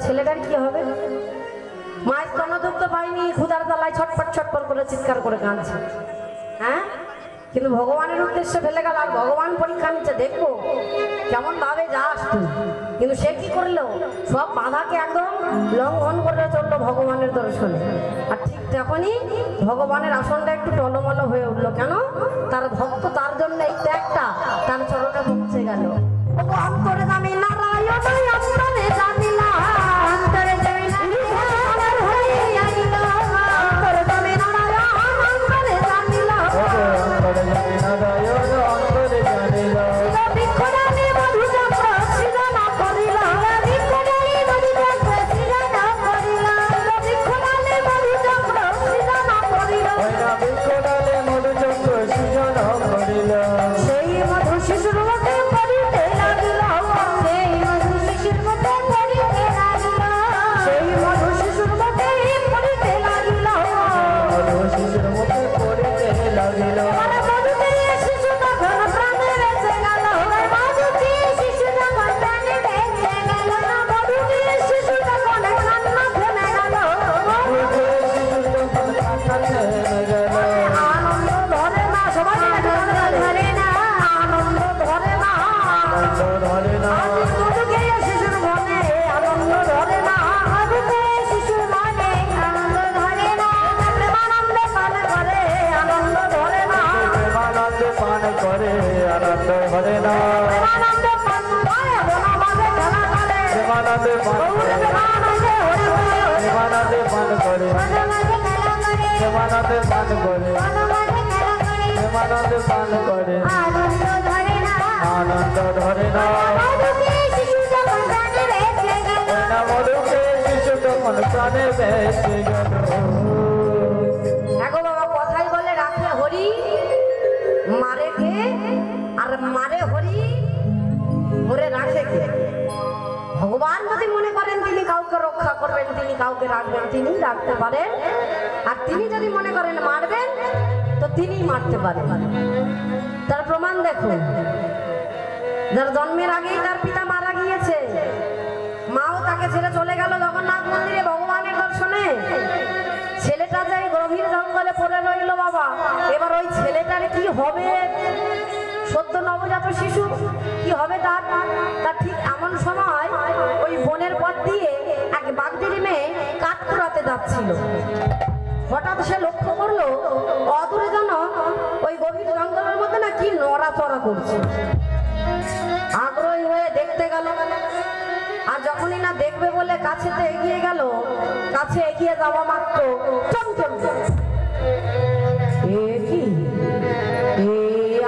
ছেলেটার কি হবে? মায়ের স্তনদুগ্ধ পাইনি, ক্ষুধার জ্বালায় ছটপট ছটপট করে চিৎকার করে কাঁদছে। হ্যাঁ, কিন্তু ভগবানের উদ্দেশ্যে ফেলে গেল, আর ভগবান পরীক্ষা নিচ্ছে, দেখবো কেমন ভাবে যাস তুই। কিন্তু সে কি করলো, সব বাধাকে একদম লঙ্ঘন করে চললো ভগবানের দর্শনে। আর ঠিক তখনই ভগবানের আসনটা একটু টলমল হয়ে উঠলো। কেন? তার ভক্ত তার জন্য এই ত্যাগটা তার চরণে পৌঁছে গেল। অন্তরে জানি নারায়ণ, অন্তরে জানি না, অন্তরে জানি না, অন্তরে জানি নারায়ণ, অন্তরে জানি না, অন্তরে জানি নারায়ণ, অন্তরে জানি না। বিক্ষণানি মধুচক্র সৃজনা করিল, বিক্ষণানি মধুচক্র সৃজনা করিল, বিক্ষণানি মধুচক্র সৃজনা করিল, বিক্ষণানি মধুচক্র সৃজনা করিল। সেই মধু শিশুর মধ্যে পড়িতে লাগিল, সেই মধু শিশুর মধ্যে পড়িতে লাগিল, সেই মধু শিশুর মধ্যে পড়িতে লাগিল, মধু শিশুর মধ্যে পড়িতে লাগিল। শিশু তখন প্রাণে বেঁচে গেল, মধু দিয়ে শিশু তখন প্রাণে বেঁচে গেল, মধু দিয়ে শিশু তখন কান্না থেমে গেল, মধু দিয়ে শিশু তখন কান্না থেমে গেল। আনন্দ ধরে না, সবাই ধরে না, আনন্দ ধরে না, আনন্দ ধরে না, মধু দিয়ে শিশুর মনে আনন্দ ধরে না, মধু দিয়ে শিশুর মনে আনন্দ ধরে না, প্রেমানন্দ পান করে আনন্দ ধরে না, প্রেমানন্দ পান করে আনন্দ ধরে না, প্রেমানন্দ পান করে বনমাঝে খেলা করে, প্রেমানন্দ পান করে, প্রেমানন্দ পান করে, বনমাঝে খেলা করে, প্রেমানন্দ পান করে, বনমাঝে খেলা করে, প্রেমানন্দ পান করে আনন্দ ধরে না, আনন্দ ধরে না। মধু দিয়ে শিশু তখন প্রাণে বেঁচে গেল, মধু দিয়ে শিশু তখন প্রাণে বেঁচে গেল। দেখো বাবা, কথাই বলে রাখে হরি, মারে কে? আর মারে হরি, মরে রাখে কে? ভগবান যদি মনে করেন তিনি কাউকে রক্ষা করবেন, তিনি কাউকে রাখবেন, তিনি রাখতে পারেন। আর তিনি যদি মনে করেন মারবেন, তো তিনি মারতে পারেন। তার প্রমাণ দেখুন, যার জন্মের আগেই তার পিতা মারা গিয়েছে, মাও তাকে ছেড়ে চলে গেল জগন্নাথ মন্দিরে ভগবানের দর্শনে। ছেলেটা যাই গভীর জঙ্গলে পড়ে রইল বাবা। এবার ওই ছেলেটার কি হবে? সদ্য নবজাত শিশু, কি হবে তার? ঠিক এমন সময় ওই বনের পথ দিয়ে এক বাগদিরি মেয়ে কাঠ কুড়াতে যাচ্ছিল। হঠাৎ সে লক্ষ্য করলো অদূরে যেন ওই গভীর জঙ্গলের মধ্যে না কি নড়াচড়া করছে। আগ্রহী হয়ে দেখতে গেল, আর যখনই না দেখবে বলে কাছেতে এগিয়ে গেল, কাছে এগিয়ে যাওয়া মাত্র চমচম,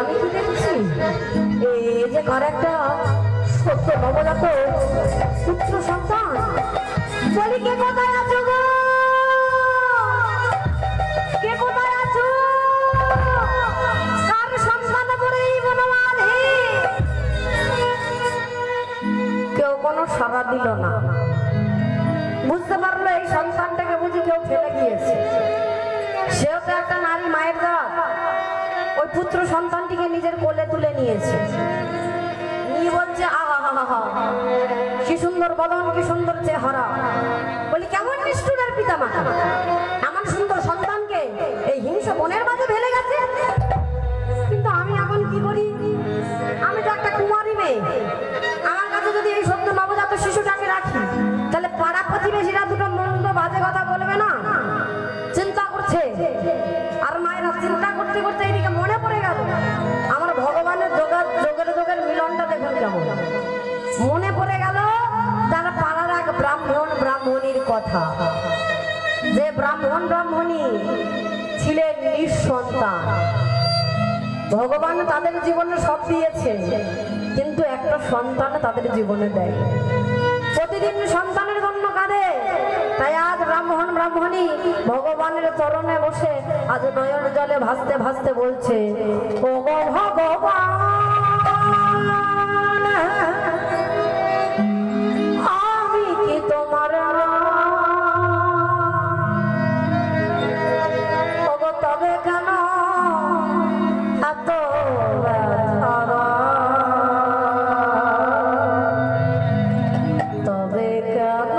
আমি কি দেখছি? এই যে ঘর একটা সত্য নবজাত পুত্র সন্তান। বলি, কে কোথায় আছো গো? কে কোথায় আছো? কার সন্তান করে এই বনমালে? কেউ কোনো সাড়া দিল না। বুঝতে পারলো এই সন্তানটাকে বুঝি কেউ ফেলে গিয়েছে। সেও তো একটা নারী, মায়ের জাত। ওই পুত্র সন্তানটিকে নিজের কোলে তুলে নিয়েছে, নিয়ে বলছে, আহা হা হা, কি সুন্দর বদন, কি সুন্দর চেহারা। বলি, কেমন নিষ্ঠুরের পিতামাতা, এমন সুন্দর সন্তানকে এই হিংস্র বনের মাঝে ফেলে গেছে। কিন্তু আমি এখন কি করি? আমি তো একটা কুমারী মেয়ে, আমার কাছে যদি এই সদ্য নবজাত শিশুটাকে রাখি, তাহলে পাড়া প্রতিবেশীরা দুটো মন্দ বাজে কথা বলবে না? চিন্তা করছে। আর মায়েরা চিন্তা করতে করতে এদিকে মনে পড়ে গেল আমার ভগবানের যোগের মিলনটা দেখুন কেমন। মনে পড়ে গেল তার পাড়ার এক ব্রাহ্মণীর কথা, যে ব্রাহ্মণী ছিলেন নিঃসন্তান। ভগবান তাদের জীবনে সব দিয়েছে, কিন্তু একটা সন্তান তাদের জীবনে দেয়। প্রতিদিন সন্তানের জন্য কাঁদে। তাই আজ ব্রাহ্মণ ব্রাহ্মণী ভগবানের চরণে বসে আজ নয়ন জলে ভাসতে ভাসতে বলছে, ও গো ভগবান, আমি কি তোমার তবে কেন এত তবে কেন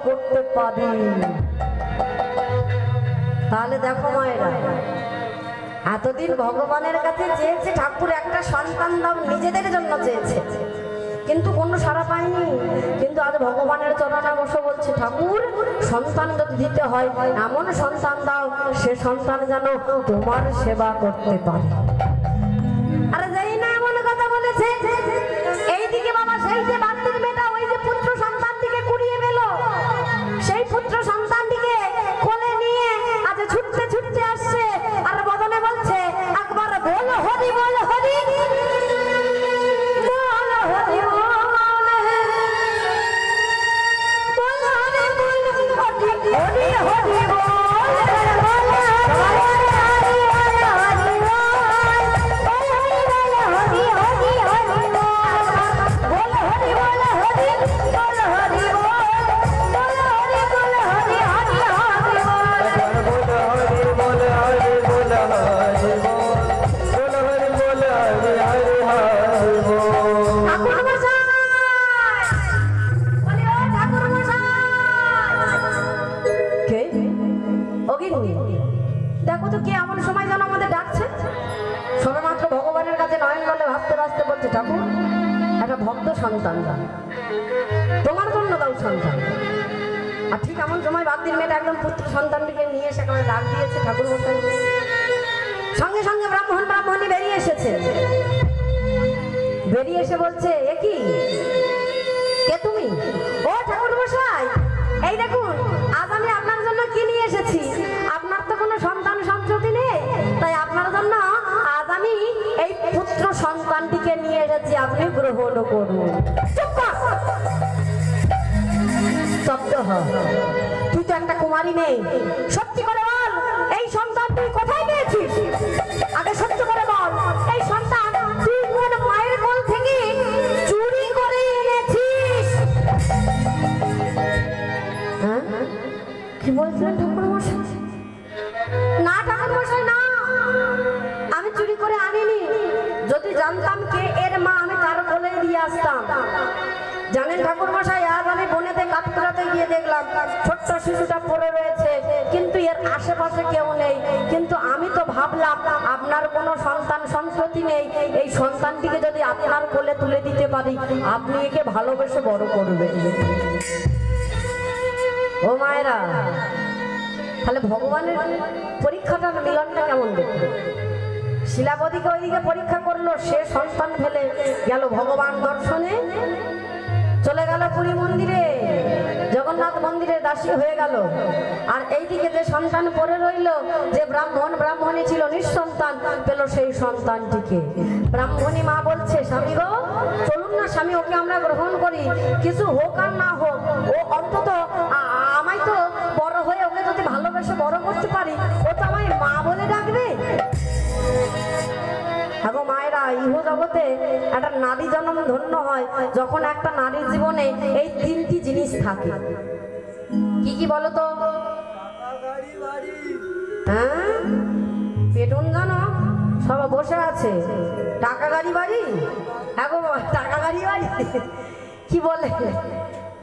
করতে পারি। তাহলে দেখো মায়েরা, এতদিন ভগবানের কাছে চেয়েছে ঠাকুর একটা সন্তান দাও, নিজেদের জন্য চেয়েছে, কিন্তু কোনো সাড়া পায়নি। কিন্তু আজ ভগবানের চরণে বসে বলছে ঠাকুর সন্তান যদি দিতে হয় এমন সন্তান দাও, সে সন্তান যেন তোমার সেবা করতে পারে। আরে যাই না এমন কথা বলেছে, এইদিকে বাবা সেই যে বান্দির মেয়েটা ওই যে পুত্র সন্তানটিকে কুড়িয়ে পেল, সেই পুত্র সন্তানটিকে কোলে নিয়ে আজ ছুটতে ছুটতে আসছে, আর বদনে বলছে একবার বল হরি বল হরি বল হরি বল হরি হরি বল। দেখো তো কে এমন সময় যেন আমাদের ডাকছে, সবেমাত্র ভগবানের কাছে নয়ন বলে ভাবতে ভাবতে বলছে ঠাকুর একটা ভক্ত সন্তান দাও, তোমার জন্য দাও সন্তান। আর ঠিক এমন সময় বাগদির মেয়েটা একদম পুত্র সন্তানটিকে নিয়ে সেখানে ডাক দিয়েছে ঠাকুর মশাই। সঙ্গে সঙ্গে ব্রাহ্মণী বেরিয়ে এসেছে, বেরিয়ে এসে বলছে এ কি, কে তুমি? ও ঠাকুর মশাই, এই দেখুন আজ আমি আপনার জন্য কি নিয়ে এসেছি। আপনার তো কোনো সন্তান সন্ততি নেই, তাই আপনার জন্য আজ আমি এই পুত্র সন্তানটিকে নিয়ে এসেছি, আপনি গ্রহণ করুন। চুপ কর, স্তব্ধ হ, তুই তো একটা কুমারী নেই, সত্যি করে বল এই সন্তান তুই কোথায় পেয়েছিস? আগে সত্য করে বল, এই সন্তান তুই কোন মায়ের কোল থেকে চুরি করে এনেছিস? হ্যাঁ কি বলছিলেন ঠাকুর মশাই? না ঠাকুর মশাই না, আমি চুরি করে আনিনি, যদি জানতাম কে এর মা আমি তার কোলে দিয়ে আসতাম। জানেন ঠাকুর মশাই, আজ আমি বনেতে কাঠপুরাতে গিয়ে দেখলাম ছোট্ট শিশুটা পড়ে রয়েছে, কিন্তু এর আশেপাশে কেউ নেই। কিন্তু আমি তো ভাবলাম আপনার কোনো সন্তান সন্ততি নেই, এই সন্তানটিকে যদি আপনার কোলে তুলে দিতে পারি আপনি একে ভালোবেসে বড় করবেন। ও মায়েরা, তাহলে ভগবানের পরীক্ষাটা মিলনটা কেমন দেখবে? শিলাবতীকে ওইদিকে পরীক্ষা করলো, সে সন্তান ফেলে গেল ভগবান দর্শনে, চলে গেল পুরী মন্দিরে, জগন্নাথ মন্দিরে দাসী হয়ে গেল। আর এইদিকে যে সন্তান পড়ে রইল, যে ব্রাহ্মণী ছিল নিঃসন্তান, পেল সেই সন্তানটিকে। ব্রাহ্মণী মা বলছে স্বামী গো চলুন না স্বামী, ওকে আমরা গ্রহণ করি, কিছু হোক আর না হোক ও অন্তত আমায় তো বড় হয়ে ওকে যদি ভালোবেসে বড় করতে পারি, ও তো আমায় মা বলে ডাকবে। আগো মায়েরা, ইহ জগতে একটা নারী জন্ম ধন্য হয় যখন একটা নারীর জীবনে এই তিনটি জিনিস থাকে। কি কি বলো তো? হ্যাঁ পেটুন জানো সব বসে আছে, টাকা গাড়ি বাড়ি। হ্যাঁ গো টাকা গাড়ি বাড়ি কি বলে?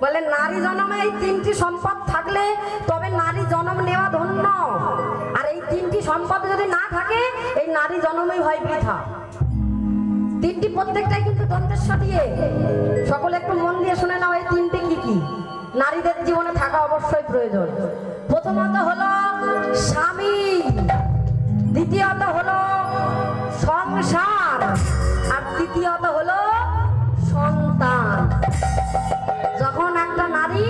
বলে নারী জন্মে এই তিনটি সম্পদ থাকলে তবে নারী জন্ম নেওয়া ধন্য, আর এই তিনটি সম্পদ যদি না থাকে এই নারী জন্মই হয় বৃথা। তিনটি প্রত্যেকটাই কিন্তু দন্তেশ্বর দিয়ে, সকলে একটু মন দিয়ে শুনে নাও এই তিনটি কি কি নারীদের জীবনে থাকা অবশ্যই প্রয়োজন। প্রথমত হলো স্বামী, দ্বিতীয়ত হলো সংসার, আর তৃতীয়ত হলো সন্তান। যখন একটা নারী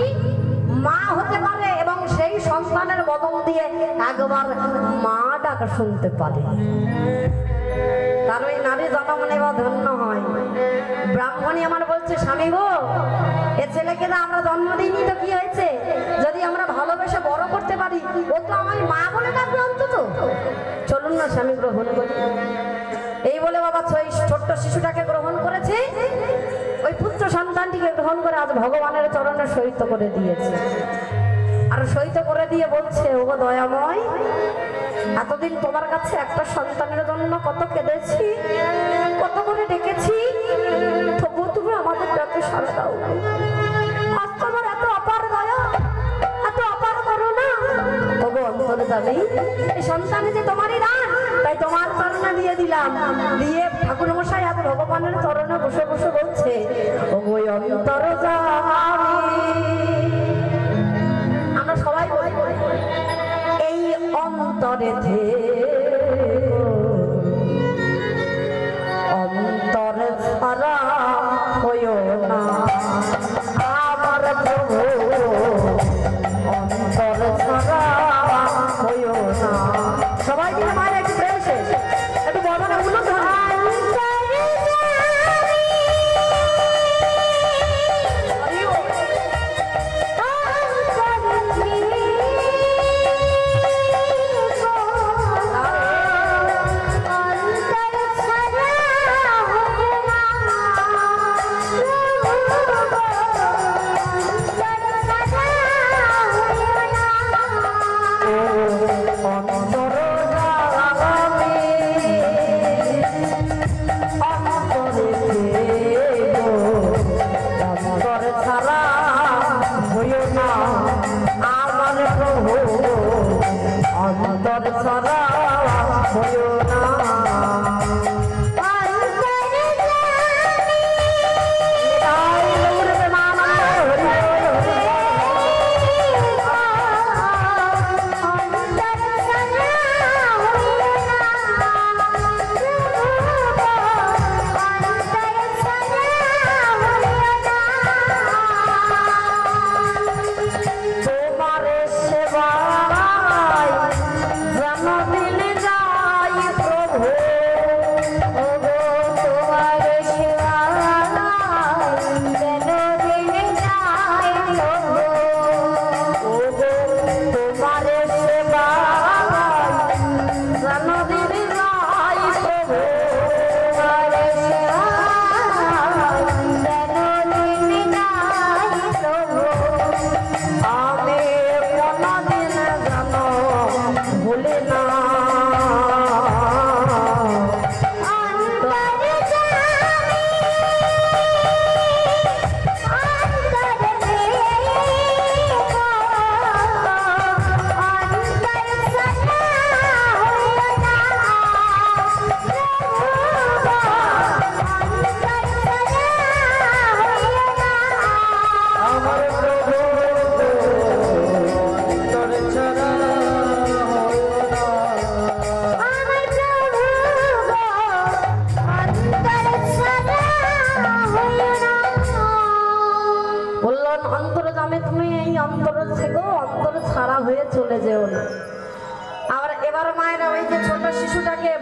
মা হতে পারে এবং সেই সন্তানের বদন দিয়ে একবার মা ডাক শুনতে পারে, তার ওই নারী জন্ম নেওয়া ধন্য হয়। ব্রাহ্মণী আমার বলছে স্বামী গো এ ছেলেকে না আমরা জন্ম দিইনি তো কি হয়েছে, যদি আমরা ভালোবেসে বড় করতে পারি ও তো আমার মা বলে ডাকবে অন্তত, চলুন না স্বামী গ্রহণ করি। এই বলে বাবা ছোট্ট শিশুটাকে গ্রহণ করেছে, ওই পুত্র সন্তানটিকে গ্রহণ করে আজ ভগবানের চরণে সহিত করে দিয়েছে। আর সহিত করে দিয়ে বলছে ও দয়াময়, এতদিন তোমার কাছে একটা সন্তানের জন্য কত কেঁদেছি, কত করে ডেকেছি, তবুও তুমি আমাদের ডাকে সাড়া দাও। আজ তোমার এত অপার দয়া, যাবে। এই সন্তান যে তোমারই দান, তাই তোমার চরণে দিয়ে দিলাম। দিয়ে ঠাকুর মশাই আজ ভগবানের চরণে বসে বসে বলছে, ওগো অন্তর্যামী। আমরা সবাই বলি এই অন্তরে অন্তরে ছাড়া হইও না আমার প্রভু, অন্তরে ছাড়া হইও না। সবাই মিলে মায়ের একটু প্রেম শেষ, একটু বর্ণনা উন্নত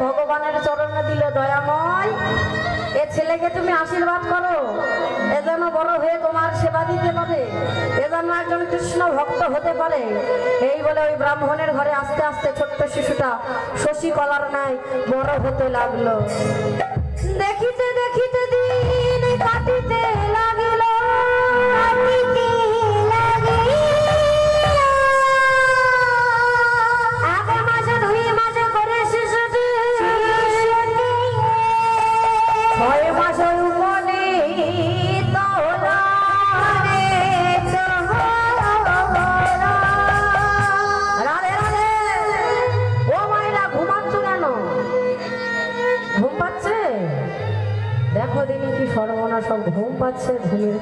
ভগবানের চরণে দিলে দয়াময় এ ছেলেকে তুমি আশীর্বাদ করো, এ যেন বড় হয়ে তোমার সেবা দিতে পারে, এ যেন একজন কৃষ্ণ ভক্ত হতে পারে। এই বলে ওই ব্রাহ্মণের ঘরে আস্তে আস্তে ছোট্ট শিশুটা শশী কলার ন্যায় বড় হতে লাগলো। দেখিতে দেখিতে দিন কাটিতে লাগিল, সব ঘুম পাচ্ছে ঘুমিয়ে।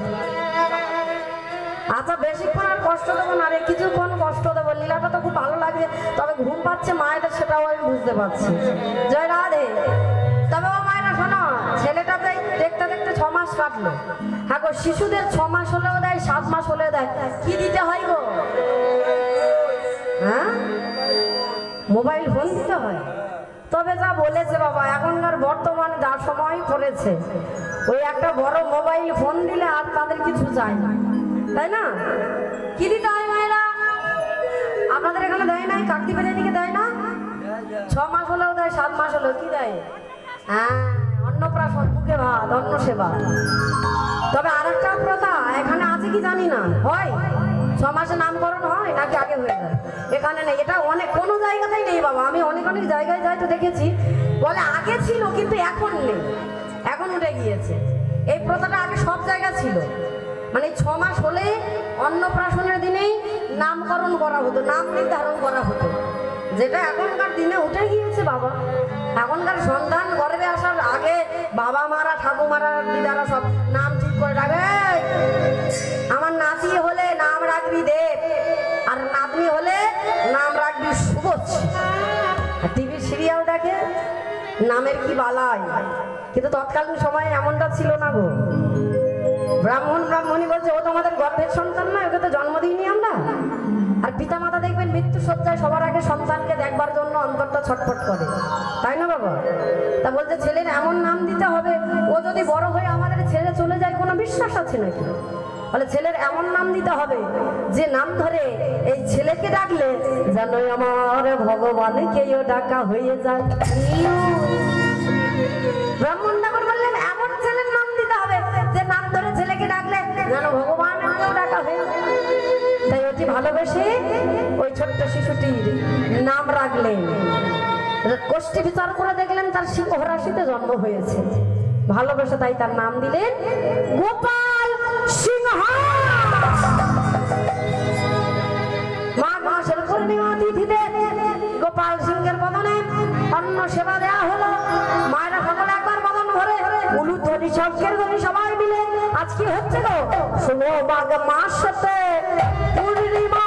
আচ্ছা বেশিক্ষণ আর কষ্ট দেবো না রে, কিছুক্ষণ কষ্ট দেবো, লীলাটা তো খুব ভালো লাগে, তবে ঘুম পাচ্ছে মায়েদের সেটাও আমি বুঝতে পারছি। জয় রাধে। তবে ও মায়েরা শোনো, ছেলেটা দেখতে দেখতে 6 মাস কাটলো। হ্যাঁ গো, শিশুদের 6 মাস হলেও দেয়, 7 মাস হলেও দেয়, কি দিতে হয় গো? হ্যাঁ, মোবাইল ফোন দিতে হয়। তবে যা বলেছে বাবা, এখনকার বর্তমানে যা সময় পড়েছে, ওই একটা বড় মোবাইল ফোন দিলে আর তাদের কিছু চাই না, তাই না? কি দিতে হয় মায়েরা? আপনাদের এখানে দেয় নাই? কাকতি পেরে দিকে দেয় না? 6 মাস হলেও দেয়, 7 মাস হলেও কি দেয়? হ্যাঁ, অন্নপ্রাশন, মুখে ভাত, অন্ন সেবা। তবে আরেকটা প্রথা এখানে আছে কি জানি না, হয় 6 মাসে নামকরণ হয় নাকি আগে হয়ে যায়? এখানে নেই, এটা অনেক কোনো জায়গাতেই নেই বাবা। আমি অনেক অনেক জায়গায় যাই তো দেখেছি, বলে আগে ছিল কিন্তু এখন নেই, এখন উঠে গিয়েছে। এই প্রথাটা আগে সব জায়গা ছিল, মানে 6 মাস হলে অন্নপ্রাশনের দিনেই নামকরণ করা হতো, নাম নির্ধারণ করা হতো। যেটা এখনকার দিনে উঠে গিয়েছে বাবা। এখনকার সন্তান গর্ভে আসার আগে বাবা মারা ঠাকুমারা দিদারা সব নাম ঠিক করে রাখবে। আমার নাতি হলে নাম রাখবি দেব, আর নাতনি হলে নাম রাখবি শুভশ্রী। টিভি সিরিয়াল দেখে নামের কি বালাই, কিন্তু তৎকালীন সময়ে এমনটা ছিল না গো। ব্রাহ্মণী বলছে ও তো আমাদের গর্ভের সন্তান নয়, ওকে তো জন্ম দিইনি আমরা। আর পিতা মাতা দেখবেন মৃত্যু সজ্জায় সবার আগে সন্তানকে দেখবার জন্য অন্তরটা ছটফট করে, তাই না বাবা? তা বলছে ছেলের এমন নাম দিতে হবে, ও যদি বড় হয়ে আমাদের ছেড়ে চলে যায় কোনো বিশ্বাস আছে নাকি? বলে ছেলের এমন নাম দিতে হবে যে নাম ধরে এই ছেলেকে ডাকলে যেন আমার ভগবানকেও ডাকা হয়ে যায়। ব্রাহ্মণ ঠাকুর বললেন এমন ছেলের নাম দিতে হবে যে নাম ধরে ছেলেকে ডাকলে যেন ভগবানকেও ডাকা হয়ে যায়। তাই অতি ভালোবেসে ওই ছোট্ট শিশুটির নাম রাখলেন। কোষ্ঠী বিচার করে দেখলেন তার সিংহ রাশিতে জন্ম হয়েছে, ভালোবেসে তাই তার নাম দিলেন গোপাল সিংহ। মাঘ মাসের পূর্ণিমা তিথিতে গোপাল সিংহের বদনে অন্ন সেবা দেওয়া হলো। মায়েরা সকলে একবার বদন ভরে উলুদ ধ্বনি শঙ্কের ধ্বনি সবাই মিলে আজ কি হচ্ছে গো? শুনো মাঘ মাসেতে পূর্ণিমা